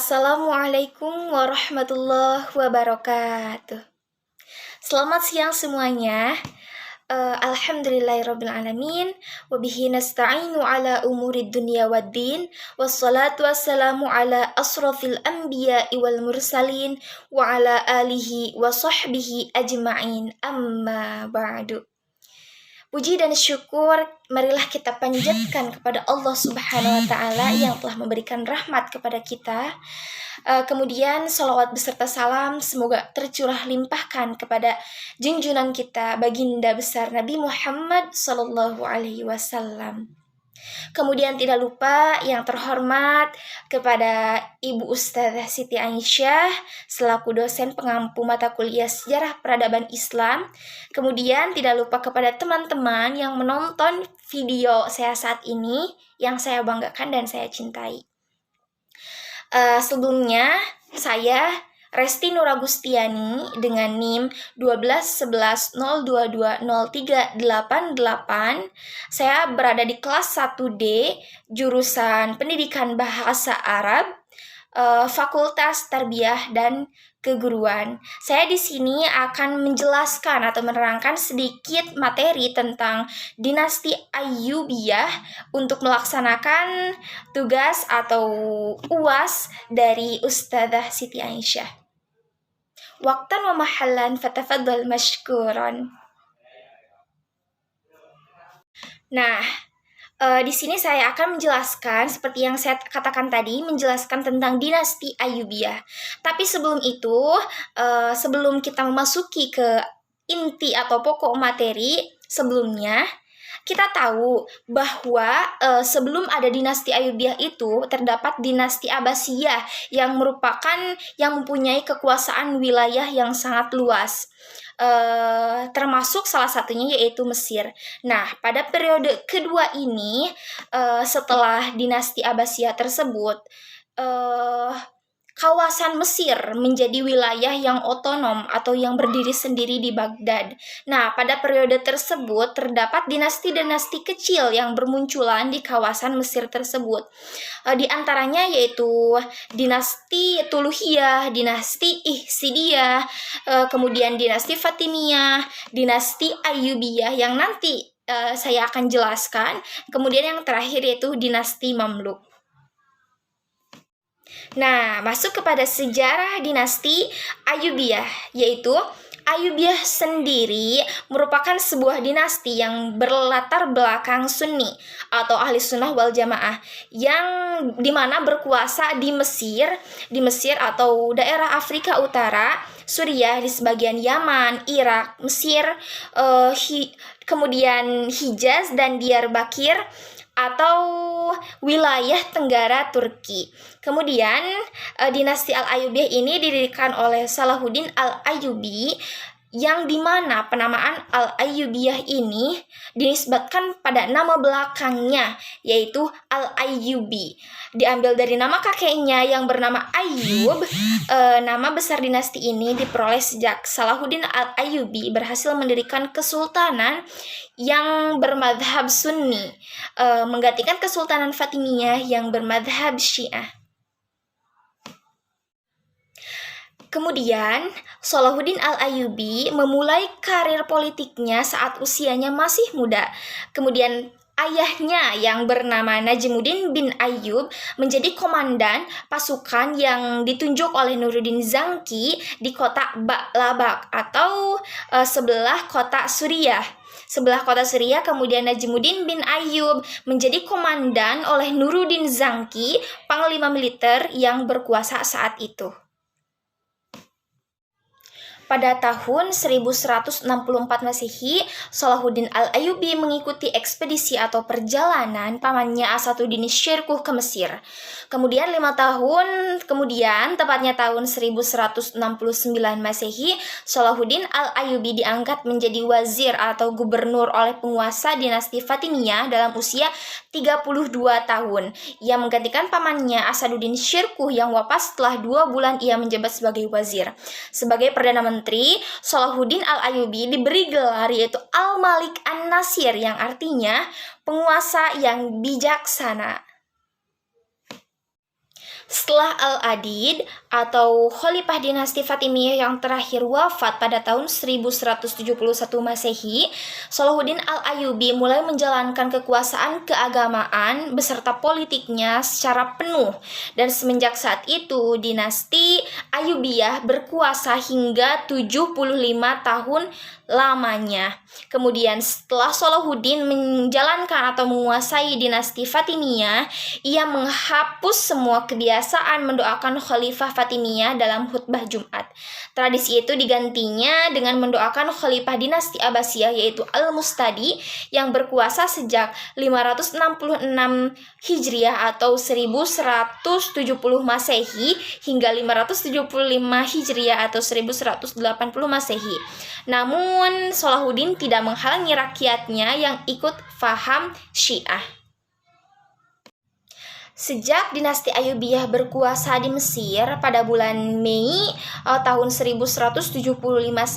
Assalamualaikum warahmatullahi wabarakatuh. Selamat siang semuanya. Alhamdulillahirrabbilalamin. Wabihi nasta'inu ala umurid dunia waddin. Wassalatu wassalamu ala asrafil anbiya wal mursalin. Wa ala alihi wa sahbihi ajma'in. Amma ba'du. Puji dan syukur marilah kita panjatkan kepada Allah Subhanahu wa Ta'ala yang telah memberikan rahmat kepada kita. Kemudian salawat beserta salam semoga tercurah limpahkan kepada junjungan kita baginda besar Nabi Muhammad Sallallahu Alaihi Wasallam. Kemudian tidak lupa yang terhormat kepada Ibu Ustadzah Siti Aisyah selaku dosen pengampu mata kuliah Sejarah Peradaban Islam. Kemudian tidak lupa kepada teman-teman yang menonton video saya saat ini yang saya banggakan dan saya cintai. Sebelumnya saya Resti Nuragustiani dengan NIM 121102203888. Saya berada di kelas 1D jurusan Pendidikan Bahasa Arab, Fakultas Tarbiyah dan Keguruan. Saya di sini akan menjelaskan atau menerangkan sedikit materi tentang dinasti Ayyubiyah untuk melaksanakan tugas atau UAS dari Ustadzah Siti Aisyah. Waqtan wa mahallan fatafadhal mashkuran. Nah, di sini saya akan menjelaskan seperti yang saya katakan tadi, menjelaskan tentang dinasti Ayyubiyah. Tapi sebelum itu, sebelum kita memasuki ke inti atau pokok materi, sebelumnya kita tahu bahwa sebelum ada dinasti Ayyubiyah itu terdapat dinasti Abbasiyah yang mempunyai kekuasaan wilayah yang sangat luas. Termasuk salah satunya yaitu Mesir. Nah, pada periode kedua ini, setelah dinasti Abbasiyah tersebut, kawasan Mesir menjadi wilayah yang otonom atau yang berdiri sendiri di Baghdad. Nah, pada periode tersebut terdapat dinasti-dinasti kecil yang bermunculan di kawasan Mesir tersebut. Di antaranya yaitu dinasti Tuluhiyah, dinasti Ihsidiyah, kemudian dinasti Fatimiyah, dinasti Ayyubiyah yang nanti saya akan jelaskan. Kemudian yang terakhir yaitu dinasti Mamluk. Nah, masuk kepada sejarah dinasti Ayyubiyah, yaitu Ayyubiyah sendiri merupakan sebuah dinasti yang berlatar belakang Sunni atau ahli sunnah wal jamaah yang dimana berkuasa di Mesir atau daerah Afrika Utara, Suriah di sebagian Yaman, Irak, Mesir, kemudian Hijaz dan Diyarbakir atau wilayah Tenggara Turki. Kemudian dinasti Al-Ayyubiyah ini didirikan oleh Salahuddin Al-Ayyubi yang dimana penamaan Al-Ayyubiyah ini dinisbatkan pada nama belakangnya yaitu Al-Ayyubi. Diambil dari nama kakeknya yang bernama Ayyub. Nama besar dinasti ini diperoleh sejak Salahuddin Al-Ayyubi berhasil mendirikan kesultanan yang bermadhab Sunni, menggantikan Kesultanan Fatimiyah yang bermadhab Syiah. Kemudian, Salahuddin Al-Ayyubi memulai karir politiknya saat usianya masih muda. Kemudian ayahnya yang bernama Najmuddin bin Ayyub menjadi komandan pasukan yang ditunjuk oleh Nuruddin Zanki di kota Ba'labak atau sebelah kota Suriah. Kemudian Najmuddin bin Ayyub menjadi komandan oleh Nuruddin Zanki, panglima militer yang berkuasa saat itu. Pada tahun 1164 Masehi, Salahuddin Al-Ayyubi mengikuti ekspedisi atau perjalanan pamannya Asaduddin Syirkuh ke Mesir. Kemudian 5 tahun kemudian, tepatnya tahun 1169 Masehi, Salahuddin Al-Ayyubi diangkat menjadi wazir atau gubernur oleh penguasa dinasti Fatimiyah dalam usia 32 tahun. Ia menggantikan pamannya Asaduddin Syirkuh yang wafat setelah 2 bulan ia menjabat sebagai wazir. Sebagai Perdana Menteri, Salahuddin Al-Ayyubi diberi gelar yaitu Al-Malik An-Nasir yang artinya penguasa yang bijaksana. Setelah Al-Adid atau Khalifah dinasti Fatimiyah yang terakhir wafat pada tahun 1171 Masehi, Salahuddin Al-Ayyubi mulai menjalankan kekuasaan keagamaan beserta politiknya secara penuh, dan semenjak saat itu dinasti Ayyubiyah berkuasa hingga 75 tahun lamanya. Kemudian setelah Salahuddin menjalankan atau menguasai dinasti Fatimiyah, ia menghapus semua kebiasaan mendoakan Khalifah Fatimiyah dalam khutbah Jumat. Tradisi itu digantinya dengan mendoakan Khalifah dinasti Abbasiyah yaitu Al-Mustadi yang berkuasa sejak 566 Hijriah atau 1170 Masehi hingga 575 Hijriah atau 1180 Masehi. Namun Salahuddin tidak menghalangi rakyatnya yang ikut faham Syiah. Sejak dinasti Ayyubiyah berkuasa di Mesir pada bulan Mei tahun 1175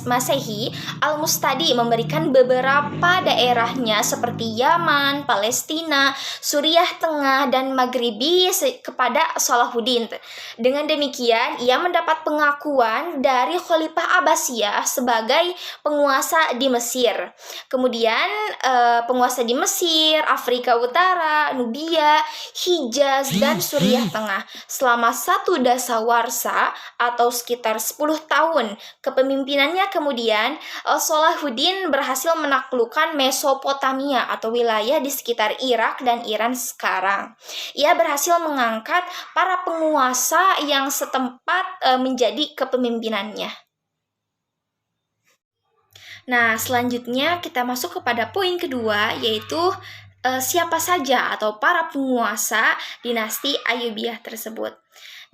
Masehi, Al-Mustadi memberikan beberapa daerahnya seperti Yaman, Palestina, Suriah Tengah, dan Maghribi kepada Salahuddin. Dengan demikian, ia mendapat pengakuan dari Khalifah Abbasiyah sebagai penguasa di Mesir. Kemudian penguasa di Mesir, Afrika Utara, Nubia, Hijaz, dan Suriah Tengah selama 1 dasawarsa atau sekitar 10 tahun. Kepemimpinannya kemudian Salahuddin berhasil menaklukkan Mesopotamia atau wilayah di sekitar Irak dan Iran sekarang. Ia berhasil mengangkat para penguasa yang setempat menjadi kepemimpinannya. Nah, selanjutnya kita masuk kepada poin kedua, yaitu siapa saja atau para penguasa dinasti Ayyubiyah tersebut.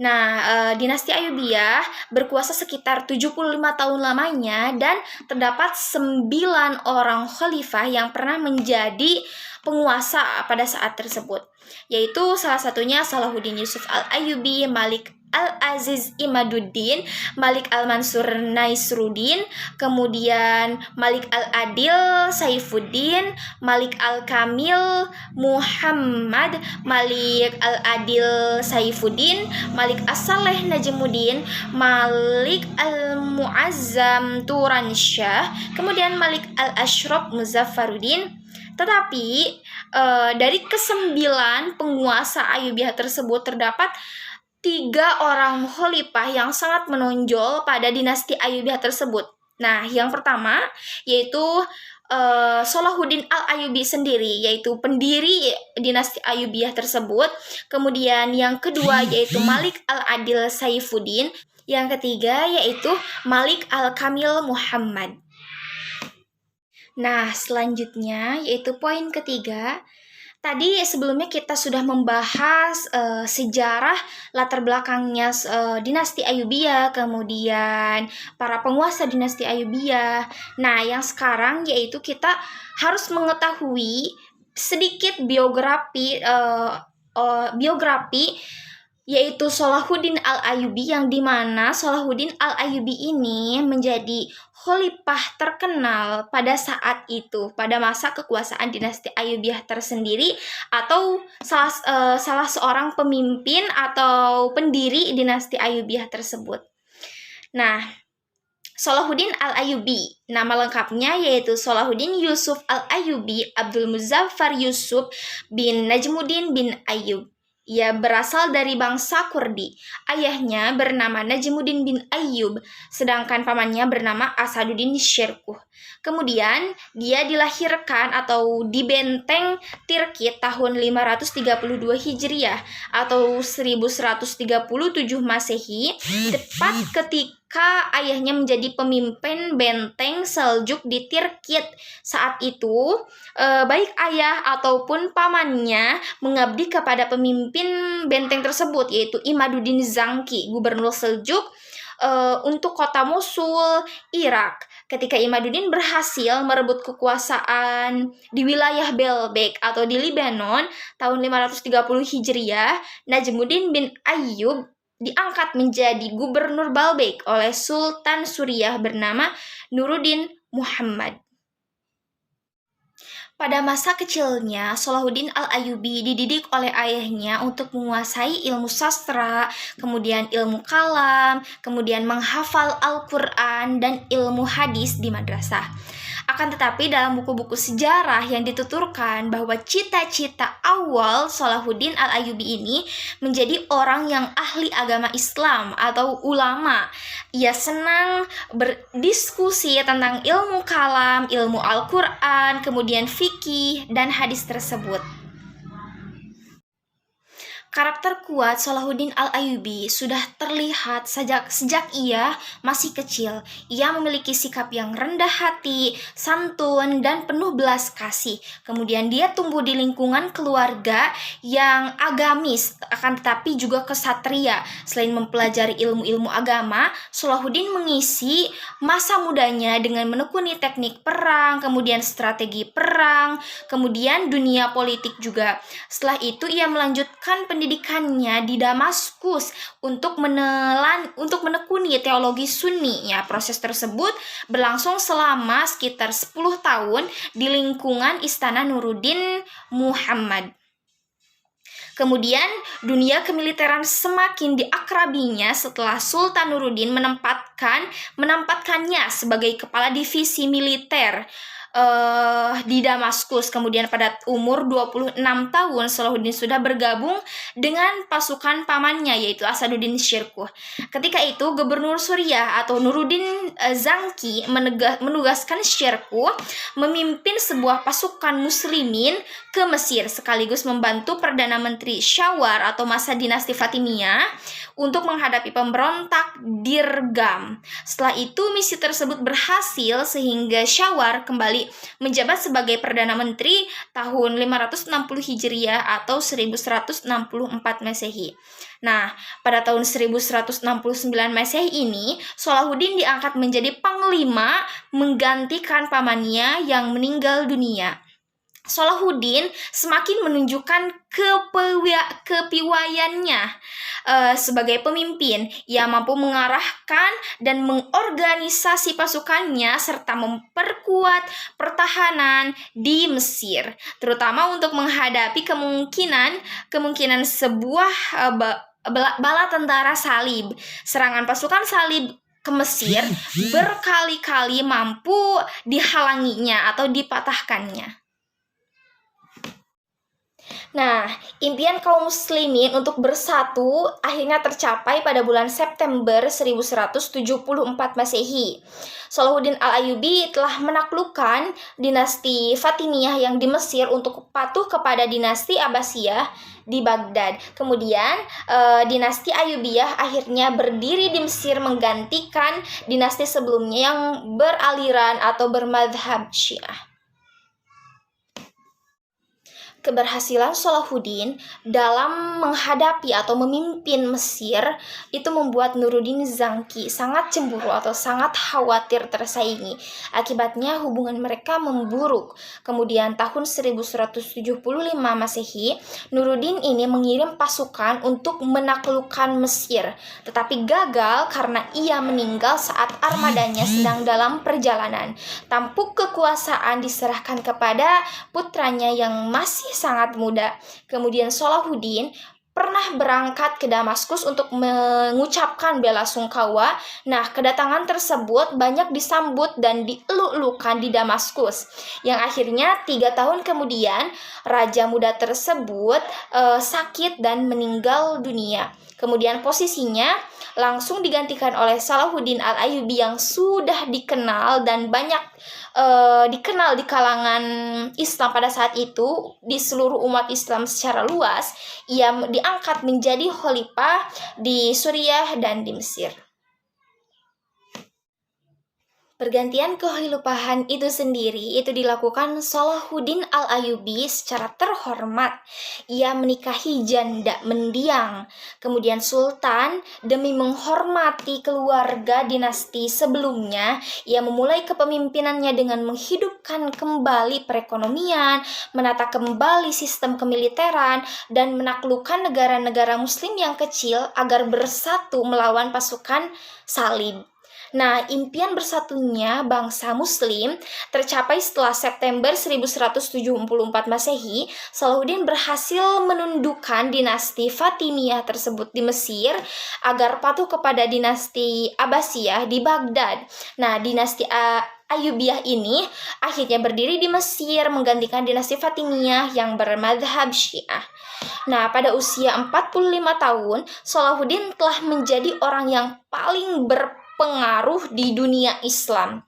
Nah, dinasti Ayyubiyah berkuasa sekitar 75 tahun lamanya dan terdapat 9 orang khalifah yang pernah menjadi penguasa pada saat tersebut, yaitu salah satunya Salahuddin Yusuf Al-Ayyubi, Malik Al-Aziz Imaduddin, Malik Al-Mansur Naisruddin, kemudian Malik Al-Adil Saifuddin, Malik Al-Kamil Muhammad, Malik Al-Adil Saifuddin, Malik As-Saleh Najmuddin, Malik Al-Muazzam Turansyah, kemudian Malik Al-Ashraf Muzaffaruddin. Tetapi dari ke-9 penguasa Ayyubiyah tersebut terdapat 3 orang khalifah yang sangat menonjol pada dinasti Ayyubiyah tersebut. Nah, yang pertama yaitu Salahuddin Al-Ayyubi sendiri, yaitu pendiri dinasti Ayyubiyah tersebut. Kemudian yang kedua yaitu Malik Al-Adil Saifuddin. Yang ketiga yaitu Malik Al-Kamil Muhammad. Nah, selanjutnya yaitu poin ketiga. Tadi sebelumnya kita sudah membahas sejarah latar belakangnya dinasti Ayyubiyah, kemudian para penguasa dinasti Ayyubiyah. Nah, yang sekarang yaitu kita harus mengetahui sedikit biografi yaitu Salahuddin Al-Ayyubi, yang dimana Salahuddin Al-Ayyubi ini menjadi khalifah terkenal pada saat itu, pada masa kekuasaan dinasti Ayyubiyah tersendiri, atau salah seorang pemimpin atau pendiri dinasti Ayyubiyah tersebut. Nah, Salahuddin Al-Ayyubi, nama lengkapnya yaitu Salahuddin Yusuf Al-Ayyubi Abdul Muzaffar Yusuf bin Najmuddin bin Ayyub. Ia berasal dari bangsa Kurdi. Ayahnya bernama Najmuddin bin Ayyub, sedangkan pamannya bernama Asaduddin Syirkuh. Kemudian, dia dilahirkan atau di benteng Tirkit tahun 532 Hijriah atau 1137 Masehi, tepat ketika ayahnya menjadi pemimpin benteng Seljuk di Tirkit. Saat itu, baik ayah ataupun pamannya mengabdi kepada pemimpin benteng tersebut, yaitu Imaduddin Zangki, gubernur Seljuk untuk kota Mosul, Irak. Ketika Imaduddin berhasil merebut kekuasaan di wilayah Belbek atau di Lebanon tahun 530 Hijriah, Najmuddin bin Ayyub diangkat menjadi gubernur Baalbek oleh Sultan Suriah bernama Nuruddin Muhammad. Pada masa kecilnya, Salahuddin Al-Ayyubi dididik oleh ayahnya untuk menguasai ilmu sastra, kemudian ilmu kalam, kemudian menghafal Al-Quran, dan ilmu hadis di madrasah. Akan tetapi dalam buku-buku sejarah yang dituturkan bahwa cita-cita awal Salahuddin Al-Ayyubi ini menjadi orang yang ahli agama Islam atau ulama. Ia senang berdiskusi tentang ilmu kalam, ilmu Al-Quran, kemudian fikih, dan hadis tersebut. Karakter kuat Salahuddin Al-Ayyubi sudah terlihat sejak ia masih kecil. Ia memiliki sikap yang rendah hati, santun, dan penuh belas kasih. Kemudian dia tumbuh di lingkungan keluarga yang agamis, akan tetapi juga kesatria. Selain mempelajari ilmu-ilmu agama, Salahuddin mengisi masa mudanya dengan menekuni teknik perang, kemudian strategi perang, kemudian dunia politik juga. Setelah itu ia melanjutkan pendidikannya di Damaskus untuk menekuni teologi Sunni. Ya, proses tersebut berlangsung selama sekitar 10 tahun di lingkungan Istana Nuruddin Muhammad. Kemudian dunia kemiliteran semakin diakrabinya setelah Sultan Nuruddin menempatkannya sebagai kepala divisi militer di Damaskus. Kemudian pada umur 26 tahun Salahuddin sudah bergabung dengan pasukan pamannya yaitu Asaduddin Syirkuh. Ketika itu Gubernur Suriah atau Nuruddin Zanki menugaskan Syirkuh memimpin sebuah pasukan muslimin ke Mesir sekaligus membantu Perdana Menteri Syawar atau masa dinasti Fatimiyah untuk menghadapi pemberontak Dirgam. Setelah itu misi tersebut berhasil sehingga Syawar kembali menjabat sebagai Perdana Menteri tahun 560 Hijriah atau 1164 Masehi. Nah, pada tahun 1169 Masehi ini, Salahuddin diangkat menjadi panglima menggantikan pamannya yang meninggal dunia. Salahuddin semakin menunjukkan kepiawaiannya sebagai pemimpin. Ia mampu mengarahkan dan mengorganisasi pasukannya serta memperkuat pertahanan di Mesir, terutama untuk menghadapi kemungkinan sebuah bala tentara salib. Serangan pasukan salib ke Mesir berkali-kali mampu dihalanginya atau dipatahkannya. Nah, impian kaum muslimin untuk bersatu akhirnya tercapai pada bulan September 1174 Masehi. Salahuddin Al-Ayyubi telah menaklukkan dinasti Fatimiyah yang di Mesir untuk patuh kepada dinasti Abbasiyah di Baghdad. Kemudian dinasti Ayyubiyah akhirnya berdiri di Mesir menggantikan dinasti sebelumnya yang beraliran atau bermadhab Syiah. Keberhasilan Salahuddin dalam menghadapi atau memimpin Mesir itu membuat Nuruddin Zanki sangat cemburu atau sangat khawatir tersaingi. Akibatnya hubungan mereka memburuk. Kemudian tahun 1175 Masehi, Nuruddin ini mengirim pasukan untuk menaklukkan Mesir, tetapi gagal karena ia meninggal saat armadanya sedang dalam perjalanan. Tampuk kekuasaan diserahkan kepada putranya yang masih sangat muda. Kemudian Salahuddin pernah berangkat ke Damaskus untuk mengucapkan bela sungkawa. Nah, kedatangan tersebut banyak disambut dan dieluk-elukan di Damaskus. Yang akhirnya 3 tahun kemudian, raja muda tersebut sakit dan meninggal dunia. Kemudian posisinya langsung digantikan oleh Salahuddin Al-Ayyubi yang sudah dikenal dan banyak dikenal di kalangan Islam pada saat itu, di seluruh umat Islam secara luas. Ia diangkat menjadi khalifah di Suriah dan di Mesir. Pergantian kekhalifahan itu sendiri itu dilakukan Salahuddin Al-Ayyubi secara terhormat. Ia menikahi janda mendiang. Kemudian Sultan demi menghormati keluarga dinasti sebelumnya, ia memulai kepemimpinannya dengan menghidupkan kembali perekonomian, menata kembali sistem kemiliteran, dan menaklukkan negara-negara muslim yang kecil agar bersatu melawan pasukan salib. Nah, impian bersatunya bangsa Muslim tercapai setelah September 1174 Masehi. Salahuddin berhasil menundukkan dinasti Fatimiyah tersebut di Mesir agar patuh kepada dinasti Abbasiyah di Baghdad. Nah, dinasti Ayyubiyah ini akhirnya berdiri di Mesir menggantikan dinasti Fatimiyah yang bermadhab Syiah. Nah, pada usia 45 tahun, Salahuddin telah menjadi orang yang paling berpengaruh di dunia Islam.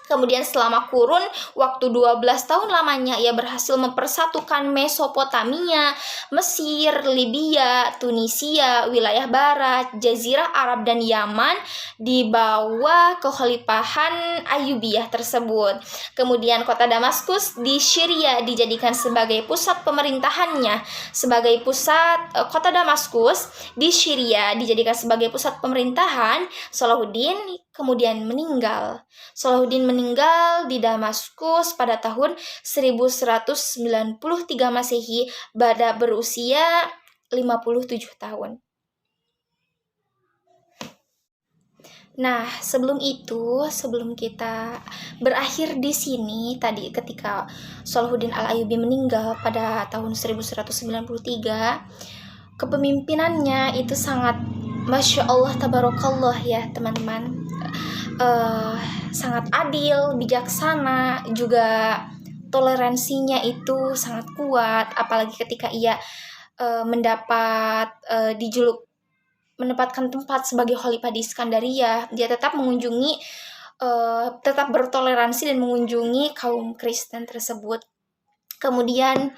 Kemudian selama kurun waktu 12 tahun lamanya ia berhasil mempersatukan Mesopotamia, Mesir, Libya, Tunisia, wilayah barat, Jazirah Arab dan Yaman di bawah kekhalifahan Ayyubiyah tersebut. Kemudian kota Damaskus di Syria dijadikan sebagai pusat pemerintahannya. Sebagai pusat kota Damaskus di Syria dijadikan sebagai pusat pemerintahan, Salahuddin kemudian meninggal. Salahuddin meninggal di Damaskus pada tahun 1193 Masehi pada berusia 57 tahun. Nah, sebelum kita berakhir di sini tadi ketika Salahuddin Al-Ayyubi meninggal pada tahun 1193, kepemimpinannya itu sangat Masya Allah tabarakallah ya teman-teman. Sangat adil, bijaksana, juga toleransinya itu sangat kuat, apalagi ketika ia mendapatkan tempat sebagai khalifah di Iskandaria, dia tetap mengunjungi tetap bertoleransi dan mengunjungi kaum Kristen tersebut. Kemudian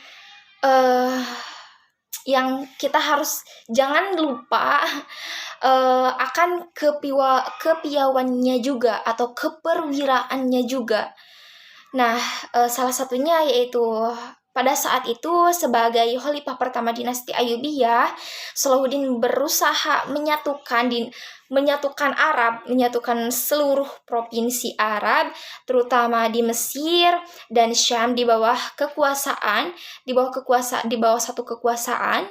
yang kita harus jangan lupa akan kepiawannya juga atau keperwiraannya juga. Nah, salah satunya yaitu pada saat itu sebagai khalifah pertama dinasti Ayyubiyah, Salahuddin berusaha menyatukan seluruh provinsi Arab, terutama di Mesir dan Syam di bawah satu kekuasaan.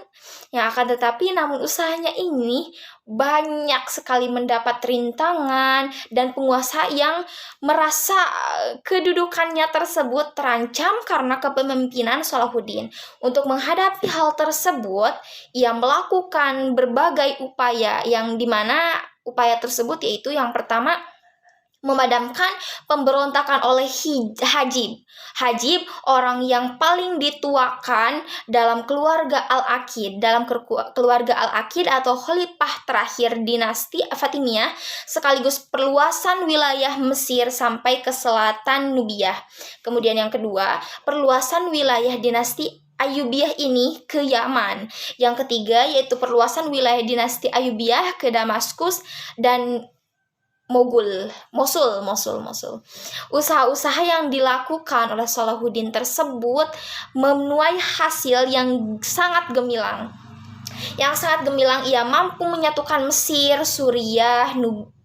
Yang akan tetapi namun usahanya ini banyak sekali mendapat rintangan dan penguasa yang merasa kedudukannya tersebut terancam karena kepemimpinan Salahuddin. Untuk menghadapi hal tersebut, ia melakukan berbagai upaya yang dimana upaya tersebut yaitu yang pertama memadamkan pemberontakan oleh Hajib, orang yang paling dituakan dalam keluarga Al-Aqid, atau khalifah terakhir dinasti Fatimiyah, sekaligus perluasan wilayah Mesir sampai ke selatan Nubia. Kemudian yang kedua, perluasan wilayah dinasti Ayyubiyah ini ke Yaman. Yang ketiga yaitu perluasan wilayah dinasti Ayyubiyah ke Damaskus dan Mosul. Usaha-usaha yang dilakukan oleh Salahuddin tersebut menuai hasil yang sangat gemilang. Ia mampu menyatukan Mesir, Suriah,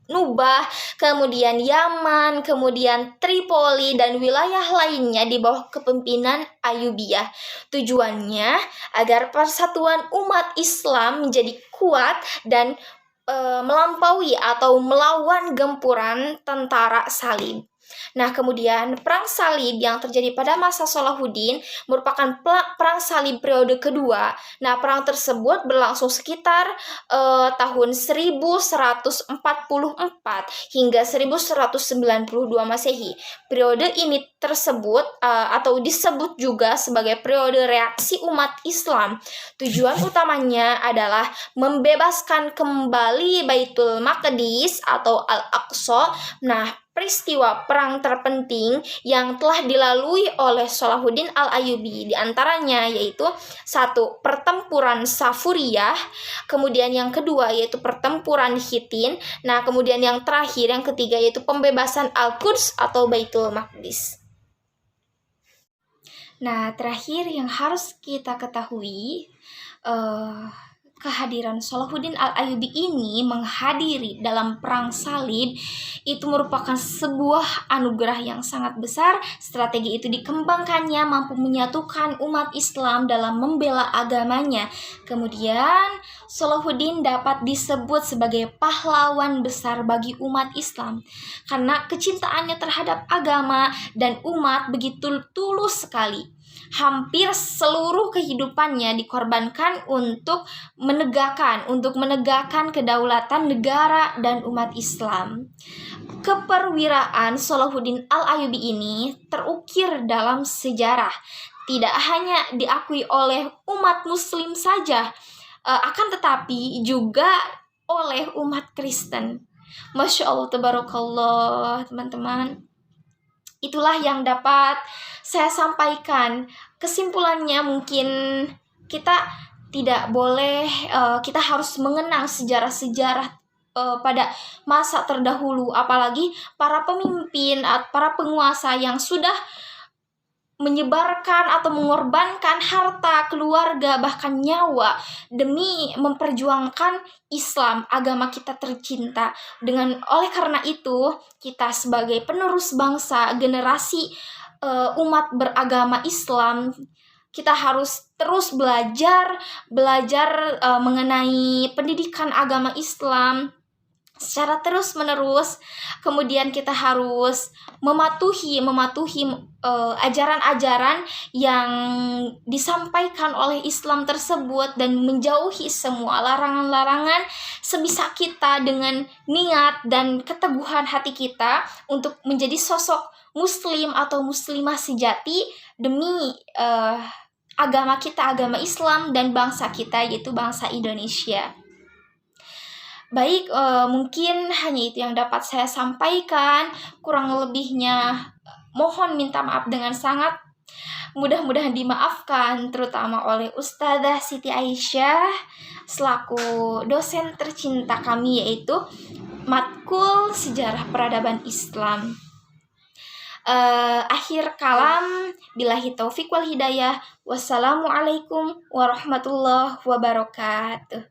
Nubah, kemudian Yaman, kemudian Tripoli dan wilayah lainnya di bawah kepemimpinan Ayyubiyah. Tujuannya agar persatuan umat Islam menjadi kuat dan melampaui atau melawan gempuran tentara salib. Nah, kemudian perang salib yang terjadi pada masa Salahuddin merupakan perang salib periode kedua. Nah, perang tersebut berlangsung sekitar tahun 1144 hingga 1192 Masehi. Periode ini tersebut atau disebut juga sebagai periode reaksi umat Islam. Tujuan utamanya adalah membebaskan kembali Baitul Maqdis atau Al-Aqsa. Nah, peristiwa perang terpenting yang telah dilalui oleh Salahuddin Al-Ayyubi diantaranya yaitu 1. Pertempuran Safuriyah, kemudian yang kedua yaitu pertempuran Hittin, nah kemudian yang terakhir yang ketiga yaitu pembebasan Al-Quds atau Baitul Maqdis. Nah, terakhir yang harus kita ketahui kehadiran Salahuddin Al-Ayyubi ini menghadiri dalam perang salib itu merupakan sebuah anugerah yang sangat besar. Strategi itu dikembangkannya mampu menyatukan umat Islam dalam membela agamanya. Kemudian Salahuddin dapat disebut sebagai pahlawan besar bagi umat Islam karena kecintaannya terhadap agama dan umat begitu tulus sekali. Hampir seluruh kehidupannya dikorbankan untuk menegakkan kedaulatan negara dan umat Islam. Keperwiraan Salahuddin Al-Ayyubi ini terukir dalam sejarah. Tidak hanya diakui oleh umat Muslim saja, akan tetapi juga oleh umat Kristen. Masya Allah, tabarakallah, teman-teman. Itulah yang dapat saya sampaikan. Kesimpulannya mungkin kita tidak boleh, kita harus mengenang sejarah-sejarah pada masa terdahulu, apalagi para pemimpin, para penguasa yang sudah menyebarkan atau mengorbankan harta, keluarga, bahkan nyawa demi memperjuangkan Islam, agama kita tercinta. Oleh karena itu, kita sebagai penerus bangsa, generasi umat beragama Islam, kita harus terus belajar mengenai pendidikan agama Islam secara terus-menerus. Kemudian kita harus mematuhi ajaran-ajaran yang disampaikan oleh Islam tersebut dan menjauhi semua larangan-larangan sebisa kita dengan niat dan keteguhan hati kita untuk menjadi sosok muslim atau muslimah sejati demi agama kita, agama Islam dan bangsa kita, yaitu bangsa Indonesia. Baik, mungkin hanya itu yang dapat saya sampaikan. Kurang lebihnya mohon minta maaf dengan sangat. Mudah-mudahan dimaafkan, terutama oleh Ustadzah Siti Aisyah selaku dosen tercinta kami, yaitu Matkul Sejarah Peradaban Islam. Akhir kalam, billahi taufik wal hidayah. Wassalamualaikum warahmatullahi wabarakatuh.